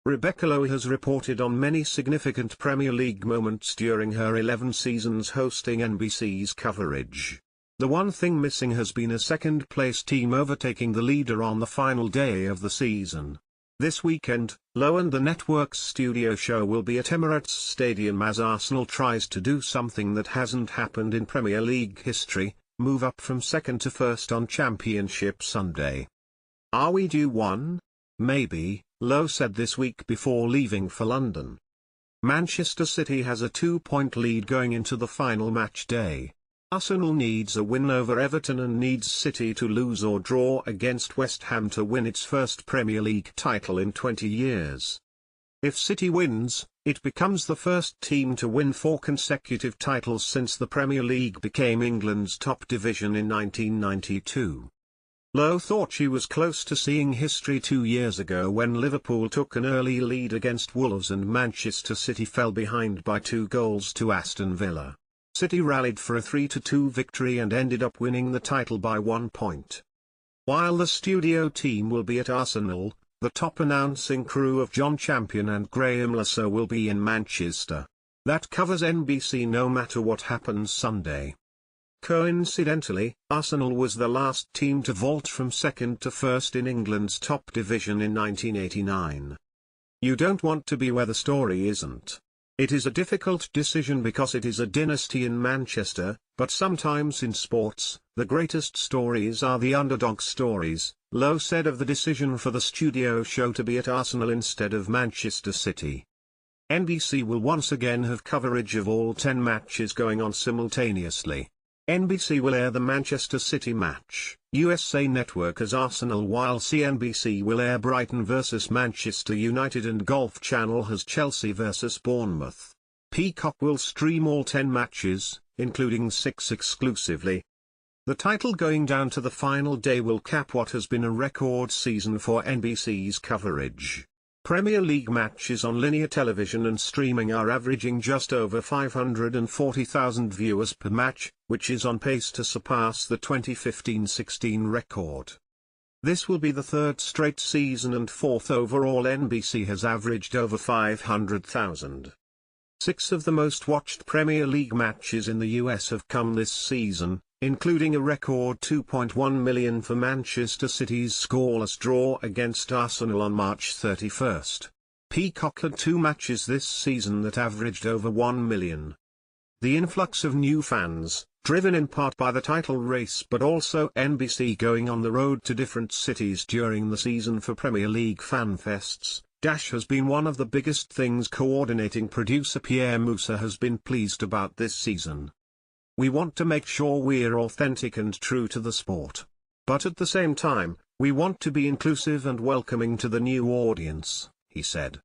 Rebecca Lowe has reported on many significant Premier League moments during her 11 seasons hosting NBC's coverage. The one thing missing has been a second-place team overtaking the leader on the final day of the season. This weekend, Lowe and the network's studio show will be at Emirates Stadium as Arsenal tries to do something that hasn't happened in Premier League history, move up from second to first on Championship Sunday. "Are we due one? Maybe," Lowe said this week before leaving for London. Manchester City has a 2-point lead going into the final match day. Arsenal needs a win over Everton and needs City to lose or draw against West Ham to win its first Premier League title in 20 years. If City wins, it becomes the first team to win 4 consecutive titles since the Premier League became England's top division in 1992. Lowe thought she was close to seeing history 2 years ago when Liverpool took an early lead against Wolves and Manchester City fell behind by 2 goals to Aston Villa. City rallied for a 3-2 victory and ended up winning the title by 1 point. While the studio team will be at Arsenal, the top announcing crew of John Champion and Graham Lasser will be in Manchester. That covers NBC no matter what happens Sunday. Coincidentally, Arsenal was the last team to vault from second to first in England's top division in 1989. You don't want to be where the story isn't. It is a difficult decision because it is a dynasty in Manchester, but sometimes in sports, the greatest stories are the underdog stories, Lowe said of the decision for the studio show to be at Arsenal instead of Manchester City. NBC will once again have coverage of all 10 matches going on simultaneously. NBC will air the Manchester City match, USA Network as Arsenal, while CNBC will air Brighton vs Manchester United and Golf Channel has Chelsea vs Bournemouth. Peacock will stream all 10 matches, including 6 exclusively. The title going down to the final day will cap what has been a record season for NBC's coverage. Premier League matches on linear television and streaming are averaging just over 540,000 viewers per match, which is on pace to surpass the 2015-16 record. This will be the 3rd straight season and 4th overall NBC has averaged over 500,000. 6 of the most watched Premier League matches in the US have come this season, including a record 2.1 million for Manchester City's scoreless draw against Arsenal on March 31. Peacock had 2 matches this season that averaged over 1 million. The influx of new fans, driven in part by the title race but also NBC going on the road to different cities during the season for Premier League fanfests, has been one of the biggest things coordinating producer Pierre Moussa has been pleased about this season. "We want to make sure we're authentic and true to the sport. But at the same time, we want to be inclusive and welcoming to the new audience," he said.